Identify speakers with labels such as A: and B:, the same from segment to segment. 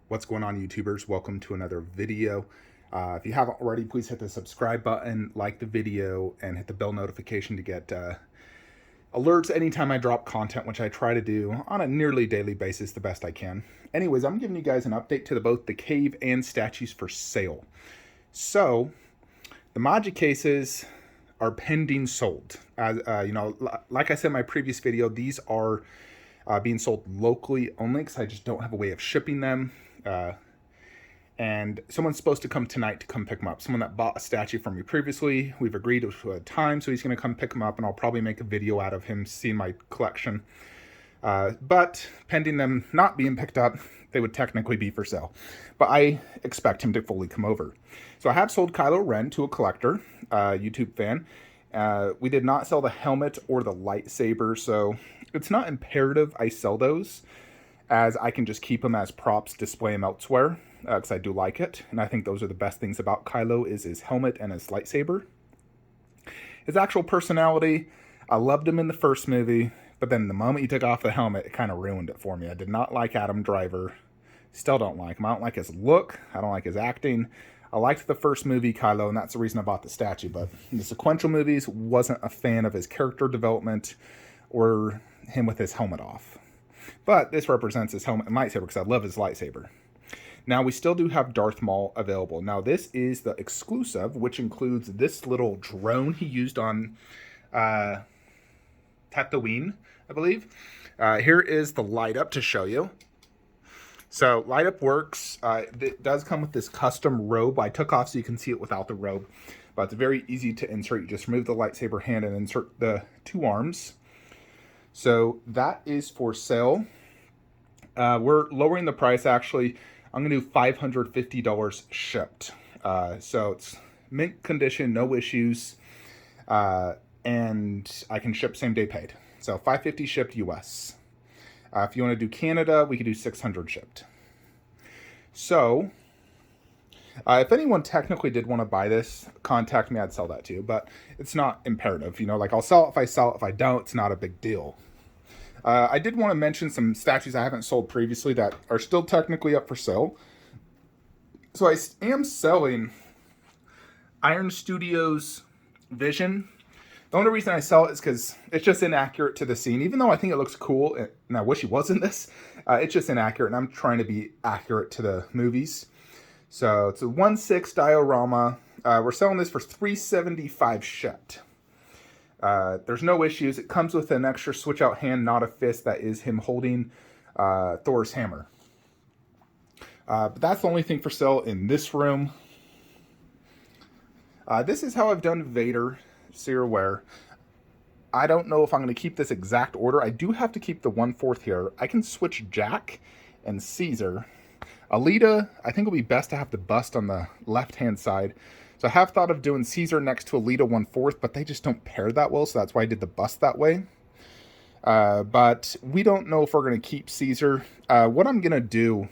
A: What's going on, YouTubers? Welcome to another video. If you haven't already, please hit the subscribe button, like the video, and hit the bell notification to get alerts anytime I drop content, which I try to do on a nearly daily basis the best I can. Anyways, I'm giving you guys an update to both the cave and statues for sale. So, the Magic cases are pending sold. Like I said in my previous video, these are being sold locally only because I just don't have a way of shipping them. And someone's supposed to come tonight to come pick them up. Someone that bought a statue from me previously. We've agreed to a time, so he's going to come pick them up, and I'll probably make a video out of him seeing my collection. But pending them not being picked up, they would technically be for sale. But I expect him to fully come over. So I have sold Kylo Ren to a collector, YouTube fan. We did not sell the helmet or the lightsaber, so it's not imperative I sell those, as I can just keep them as props, display them elsewhere, because I do like it. And I think those are the best things about Kylo, is his helmet and his lightsaber. His actual personality, I loved him in the first movie, but then the moment he took off the helmet, it kind of ruined it for me. I did not like Adam Driver. Still don't like him. I don't like his look. I don't like his acting. I liked the first movie, Kylo, and that's the reason I bought the statue. But in the sequential movies, wasn't a fan of his character development or him with his helmet off. But this represents his helmet and lightsaber because I love his lightsaber. Now, we still do have Darth Maul available. Now, this is the exclusive, which includes this little drone he used on Tatooine, I believe. Here is the light up to show you. So, light up works. It does come with this custom robe. I took off so you can see it without the robe. But it's very easy to insert. You just remove the lightsaber hand and insert the two arms. So, that is for sale. We're lowering the price, actually. I'm going to do $550 shipped. So it's mint condition, no issues, and I can ship same day paid. So $550 shipped US. If you want to do Canada, we could do $600 shipped. So if anyone technically did want to buy this, contact me, I'd sell that to you. But it's not imperative. Like I'll sell it if I sell it. If I don't, it's not a big deal. I did want to mention some statues I haven't sold previously that are still technically up for sale. So I am selling Iron Studios Vision. The only reason I sell it is because it's just inaccurate to the scene. Even though I think it looks cool, and I wish he was in this, it's just inaccurate, and I'm trying to be accurate to the movies. So it's a 1/6 diorama. We're selling this for $375 shipped. There's no issues. It comes with an extra switch out hand, not a fist. That is him holding Thor's hammer. But that's the only thing for sale in this room. This is how I've done Vader, so you're aware. I don't know if I'm going to keep this exact order. I do have to keep the 1/4 here. I can switch Jack and Caesar. Alita, I think it would be best to have the bust on the left-hand side. So I have thought of doing Caesar next to Alita 1/4, but they just don't pair that well, so that's why I did the bust that way. But we don't know if we're going to keep Caesar. What I'm going to do,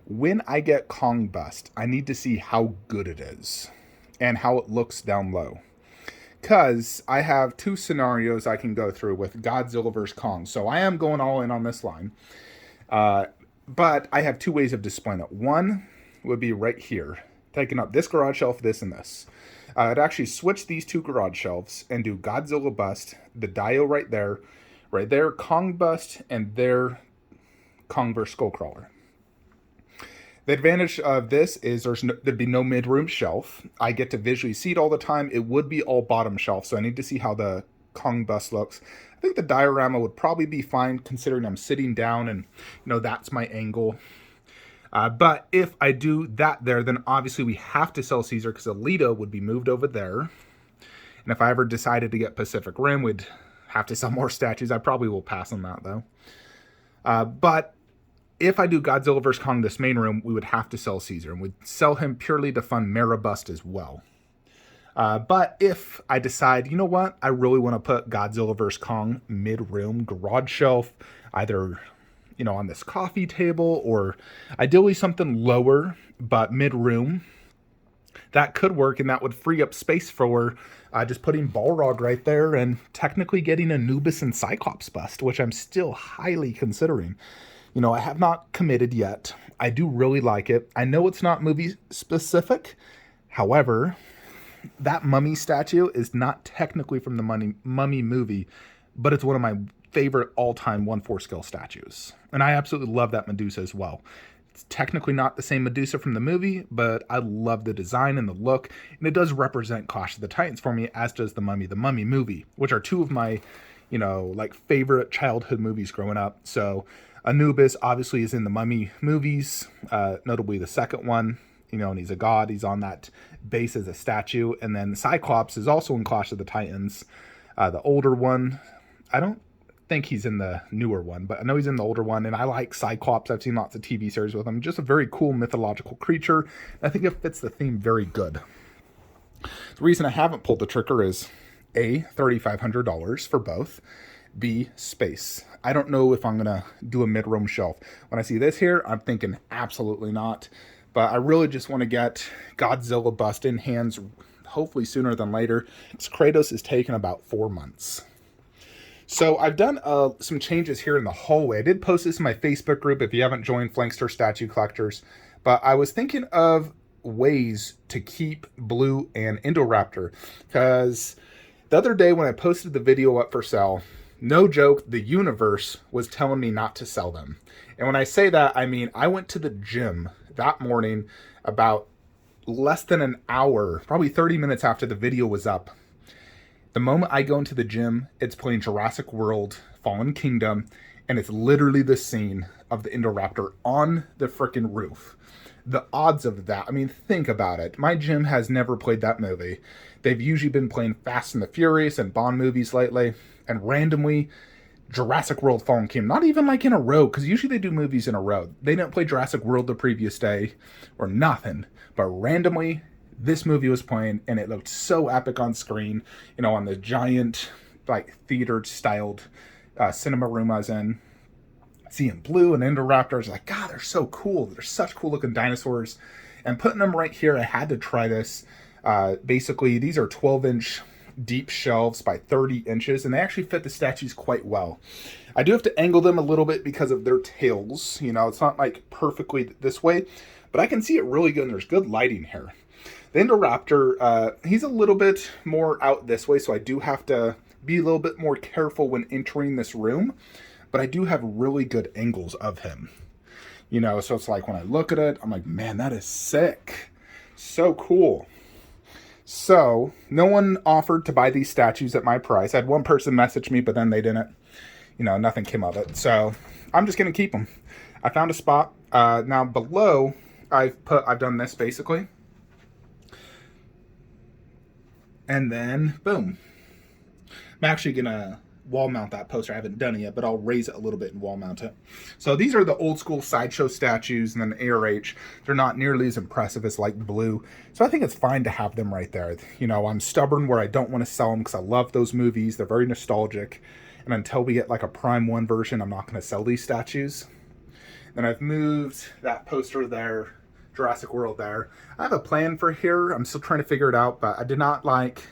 A: when I get Kong bust, I need to see how good it is and how it looks down low. Because I have two scenarios I can go through with Godzilla vs. Kong. So I am going all in on this line. But I have two ways of displaying it. One would be right here, taking up this garage shelf, this, and this. I'd actually switch these two garage shelves and do Godzilla bust, the Dio right there, Kong bust, and there, Kong vs. Skullcrawler. The advantage of this is there'd be no mid-room shelf. I get to visually see it all the time. It would be all bottom shelf, so I need to see how the Kong bust looks. I think the diorama would probably be fine, considering I'm sitting down and, that's my angle. But if I do that there, then obviously we have to sell Caesar because Alita would be moved over there. And if I ever decided to get Pacific Rim, we'd have to sell more statues. I probably will pass on that, though. But if I do Godzilla vs. Kong this main room, we would have to sell Caesar. And we'd sell him purely to fund Mera Bust as well. But if I decide, you know what, I really want to put Godzilla vs. Kong mid-room garage shelf, either on this coffee table, or ideally something lower, but mid-room, that could work, and that would free up space for just putting Balrog right there and technically getting Anubis and Cyclops bust, which I'm still highly considering. I have not committed yet. I do really like it. I know it's not movie specific. However, that mummy statue is not technically from the mummy movie, but it's one of my favorite all-time 1/4 scale statues. And I absolutely love that Medusa as well. It's technically not the same Medusa from the movie, but I love the design and the look, and it does represent Clash of the Titans for me, as does the Mummy movie, which are two of my, like favorite childhood movies growing up. So Anubis obviously is in the Mummy movies, notably the second one, and he's a god. He's on that base as a statue. And then Cyclops is also in Clash of the Titans, the older one. I don't think he's in the newer one, but I know he's in the older one, and I like Cyclops. I've seen lots of TV series with him. Just a very cool mythological creature. I think it fits the theme very good. The reason I haven't pulled the trigger is A, $3,500 for both. B, space. I don't know if I'm gonna do a mid-room shelf. When I see this here, I'm thinking absolutely not. But I really just want to get Godzilla bust in hands, hopefully sooner than later. Kratos is taking about 4 months. So I've done some changes here in the hallway. I did post this in my Facebook group if you haven't joined Flankster Statue Collectors. But I was thinking of ways to keep Blue and Indoraptor. Because the other day when I posted the video up for sale, no joke, the universe was telling me not to sell them. And when I say that, I mean I went to the gym that morning about less than an hour, probably 30 minutes after the video was up. The moment I go into the gym, it's playing Jurassic World, Fallen Kingdom, and it's literally the scene of the Indoraptor on the frickin' roof. The odds of that, I mean, think about it. My gym has never played that movie. They've usually been playing Fast and the Furious and Bond movies lately, and randomly, Jurassic World, Fallen Kingdom. Not even like in a row, because usually they do movies in a row. They didn't play Jurassic World the previous day, or nothing, but randomly, this movie was playing, and it looked so epic on screen, on the giant, like, theater-styled cinema room I was in. Seeing Blue and Indoraptors, like, God, they're so cool. They're such cool-looking dinosaurs. And putting them right here, I had to try this. Basically, these are 12-inch deep shelves by 30 inches, and they actually fit the statues quite well. I do have to angle them a little bit because of their tails. It's not, like, perfectly this way, but I can see it really good, and there's good lighting here. The Indoraptor, he's a little bit more out this way, so I do have to be a little bit more careful when entering this room, but I do have really good angles of him. So it's like when I look at it, I'm like, man, that is sick. So cool. So no one offered to buy these statues at my price. I had one person message me, but then they didn't. Nothing came of it. So I'm just going to keep them. I found a spot. Now below, I've done this basically. And then, boom. I'm actually going to wall mount that poster. I haven't done it yet, but I'll raise it a little bit and wall mount it. So these are the old school sideshow statues, and then ARH. They're not nearly as impressive as like Blue. So I think it's fine to have them right there. I'm stubborn where I don't want to sell them because I love those movies. They're very nostalgic. And until we get like a Prime 1 version, I'm not going to sell these statues. Then I've moved that poster there. Jurassic World there. I have a plan for here. I'm still trying to figure it out, but I did not like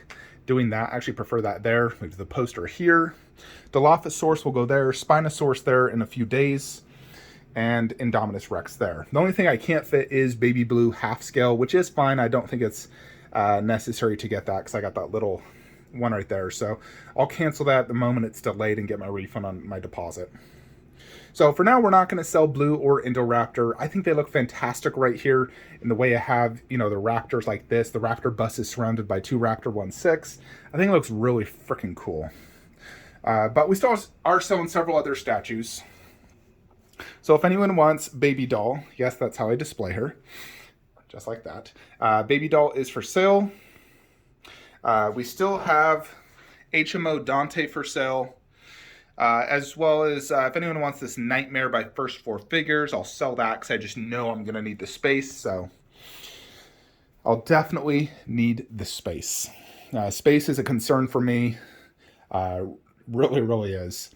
A: doing that. I actually prefer that there. Move the poster here. Dilophosaurus will go there. Spinosaurus there in a few days. And Indominus Rex there. The only thing I can't fit is Baby Blue half scale, which is fine. I don't think it's necessary to get that because I got that little one right there. So I'll cancel that the moment it's delayed and get my refund on my deposit. So for now, we're not going to sell Blue or Indoraptor. I think they look fantastic right here in the way I have, the raptors like this. The raptor bus is surrounded by two Raptor 1.6. I think it looks really freaking cool. But we still are selling several other statues. So if anyone wants Baby Doll, yes, that's how I display her. Just like that. Baby Doll is for sale. We still have HMO Dante for sale. As well as if anyone wants this Nightmare by First Four Figures, I'll sell that because I just know I'm going to need the space. So I'll definitely need the space. Space is a concern for me. Really, really is.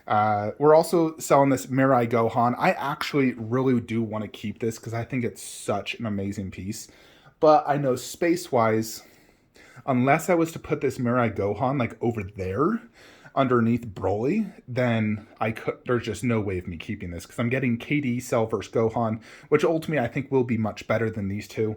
A: We're also selling this Mirai Gohan. I actually really do want to keep this because I think it's such an amazing piece. But I know space-wise, unless I was to put this Mirai Gohan like over there, underneath Broly, then there's just no way of me keeping this because I'm getting KD Cell versus Gohan, which ultimately I think will be much better than these two.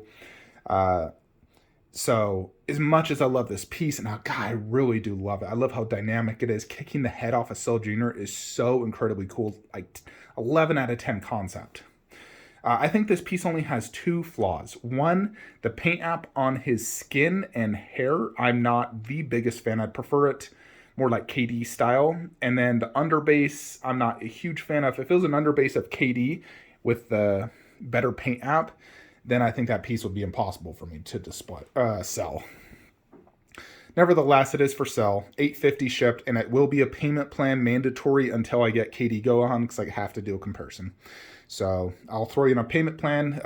A: So as much as I love this piece, and God, I really do love it. I love how dynamic it is. Kicking the head off of Cell Jr. is so incredibly cool. Like 11 out of 10 concept. I think this piece only has two flaws. One, the paint app on his skin and hair, I'm not the biggest fan. I'd prefer it more like KD style. And then the underbase, I'm not a huge fan of. If it was an underbase of KD with the better paint app, then I think that piece would be impossible for me to sell. Nevertheless, it is for sale, $850 shipped, and it will be a payment plan mandatory until I get KD Gohan because I have to do a comparison. So I'll throw you in a payment plan.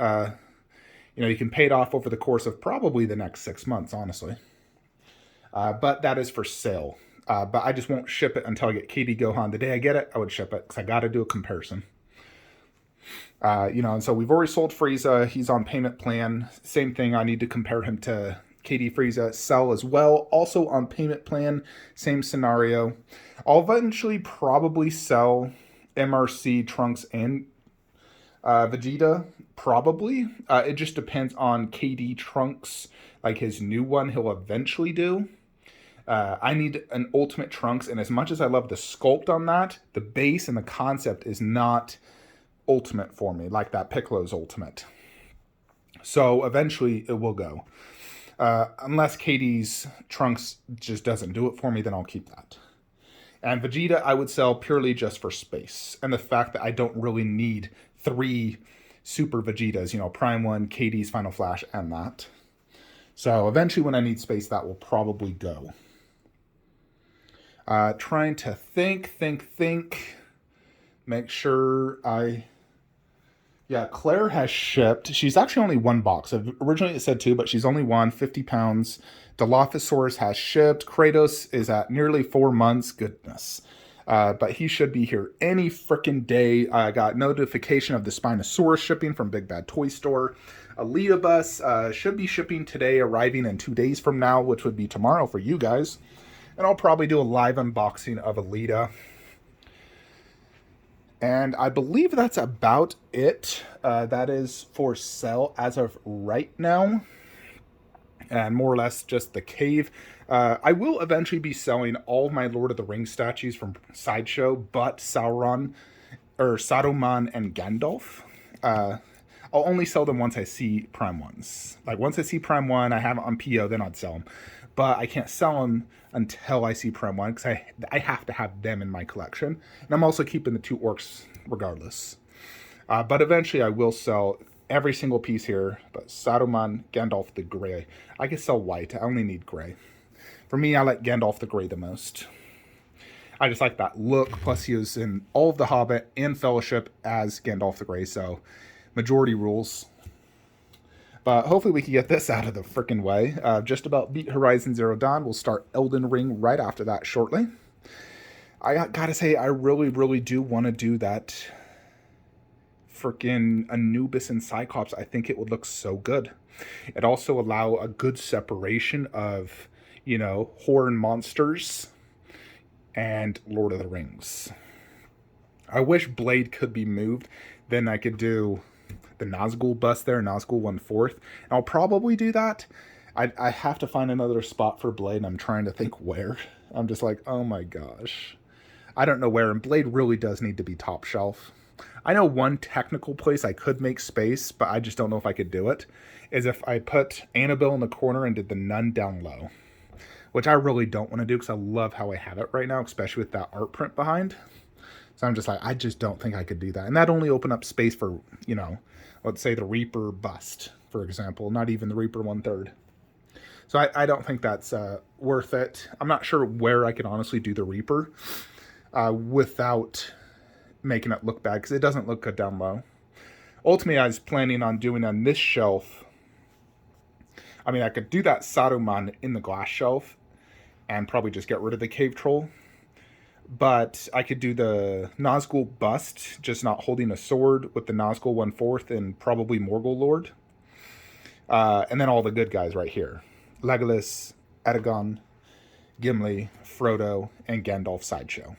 A: You can pay it off over the course of probably the next 6 months, honestly. But that is for sale. But I just won't ship it until I get KD Gohan. The day I get it, I would ship it because I got to do a comparison. And so we've already sold Frieza. He's on payment plan. Same thing. I need to compare him to KD Frieza. Cell as well. Also on payment plan. Same scenario. I'll eventually probably sell MRC, Trunks, and Vegeta, probably. It just depends on KD Trunks, like his new one he'll eventually do. I need an Ultimate Trunks, and as much as I love the sculpt on that, the base and the concept is not Ultimate for me, like that Piccolo's Ultimate. So eventually it will go. Unless KD's Trunks just doesn't do it for me, then I'll keep that. And Vegeta I would sell purely just for space. And the fact that I don't really need 3 Super Vegetas, Prime 1, KD's Final Flash, and that. So eventually when I need space, that will probably go. Trying to think. Make sure Yeah, Claire has shipped. She's actually only 1 box. Originally it said 2, but she's only 1, 50 pounds. Dilophosaurus has shipped. Kratos is at nearly 4 months. Goodness. But he should be here any freaking day. I got notification of the Spinosaurus shipping from Big Bad Toy Store. Alita Bus should be shipping today, arriving in 2 days from now, which would be tomorrow for you guys. And I'll probably do a live unboxing of Alita. And I believe that's about it. That is for sale as of right now. And more or less just the cave. I will eventually be selling all of my Lord of the Rings statues from Sideshow, but Saruman and Gandalf. I'll only sell them once I see Prime 1s. Like, once I see Prime 1, I have it on PO, then I'd sell them. But I can't sell them until I see Prime 1, because I have to have them in my collection. And I'm also keeping the 2 orcs regardless. But eventually I will sell every single piece here, but Saruman, Gandalf the Grey. I can sell white, I only need gray. For me, I like Gandalf the Grey the most. I just like that look, plus he was in all of The Hobbit and Fellowship as Gandalf the Grey, so majority rules. But hopefully we can get this out of the freaking way. Just about beat Horizon Zero Dawn. We'll start Elden Ring right after that shortly. I gotta say, I really do want to do that freaking Anubis and Cyclops. I think it would look so good. It also allow a good separation of, horror and monsters and Lord of the Rings. I wish Blade could be moved. Then I could do the Nazgul bust there, Nazgul 1/4. And I'll probably do that. I have to find another spot for Blade, and I'm trying to think where. I'm just like, oh my gosh. I don't know where, and Blade really does need to be top shelf. I know one technical place I could make space, but I just don't know if I could do it, is if I put Annabelle in the corner and did the nun down low. Which I really don't want to do, because I love how I have it right now, especially with that art print behind. So I'm just like, I just don't think I could do that. And that only open up space for, let's say the Reaper bust, for example. Not even the Reaper 1/3. So I don't think that's worth it. I'm not sure where I can honestly do the Reaper without making it look bad, because it doesn't look good down low. Ultimately, I was planning on doing on this shelf. I mean, I could do that Saruman in the glass shelf and probably just get rid of the cave troll. But I could do the Nazgul bust, just not holding a sword, with the Nazgul 1/4 and probably Morgul Lord. And then all the good guys right here. Legolas, Eragon, Gimli, Frodo, and Gandalf sideshow.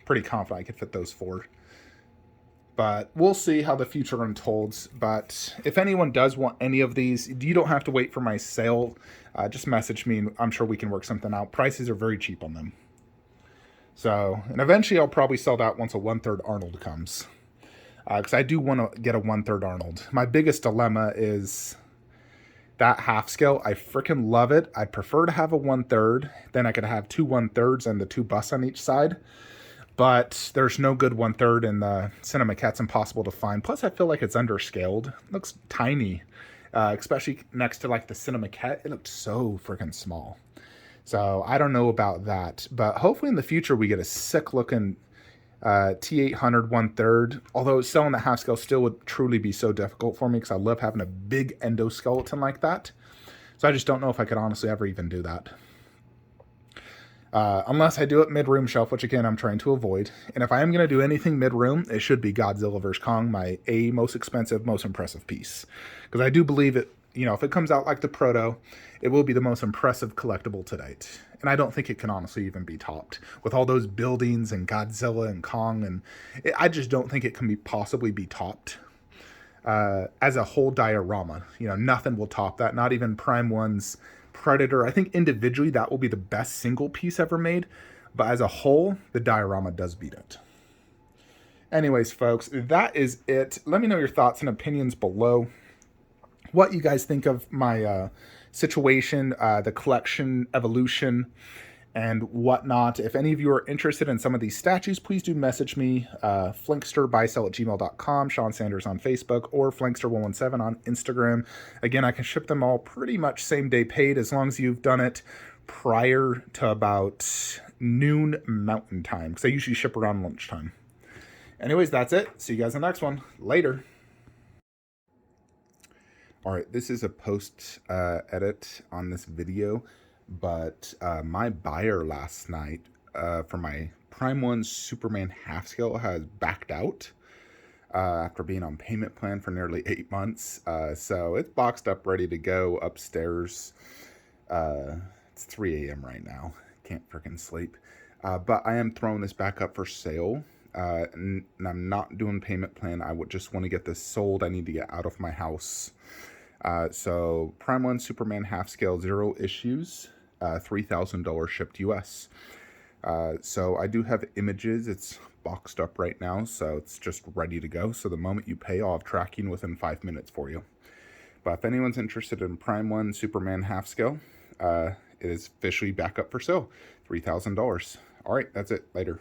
A: Pretty confident I could fit those 4. But we'll see how the future unfolds. But if anyone does want any of these, you don't have to wait for my sale. Just message me, and I'm sure we can work something out. Prices are very cheap on them. So, and eventually I'll probably sell that once a 1/3 Arnold comes. Because I do want to get a 1/3 Arnold. My biggest dilemma is that half scale. I freaking love it. I'd prefer to have a 1/3. Then I could have 2 1/3s and the 2 busts on each side. But there's no good 1/3 in the Cinema. It's impossible to find. Plus, I feel like it's underscaled. It looks tiny, especially next to like the Cinema. It looks so freaking small. So I don't know about that. But hopefully in the future we get a sick looking T800 1/3. Although selling the half scale still would truly be so difficult for me because I love having a big endoskeleton like that. So I just don't know if I could honestly ever even do that. Unless I do it mid-room shelf, which again I'm trying to avoid. And if I am going to do anything mid-room, it should be Godzilla vs. Kong, my most expensive, most impressive piece. Because I do believe it, if it comes out like the Proto, it will be the most impressive collectible to date. And I don't think it can honestly even be topped. With all those buildings and Godzilla and Kong, and I just don't think it can possibly be topped. As a whole diorama, nothing will top that. Not even Prime 1's Predator. I think individually that will be the best single piece ever made, but as a whole, the diorama does beat it. Anyways, folks, that is it. Let me know your thoughts and opinions below. What you guys think of my situation, the collection evolution, and whatnot. If any of you are interested in some of these statues, please do message me, flanksterbysell@gmail.com, Sean Sanders on Facebook, or flankster117 on Instagram. Again, I can ship them all pretty much same day paid as long as you've done it prior to about noon Mountain Time, because I usually ship around lunchtime. Anyways, that's it. See you guys in the next one. Later. All right, this is a post edit on this video. But my buyer last night for my Prime 1 Superman half scale has backed out after being on payment plan for nearly 8 months. So it's boxed up, ready to go upstairs. It's 3 a.m. right now. Can't freaking sleep. But I am throwing this back up for sale. And I'm not doing payment plan. I would just want to get this sold. I need to get out of my house. So Prime 1 Superman half scale, 0 issues. $3,000 shipped US. So I do have images. It's boxed up right now, so it's just ready to go. So the moment you pay, I'll have tracking within 5 minutes for you. But if anyone's interested in Prime 1 Superman half scale, it is officially back up for sale. $3,000. All right, that's it. Later.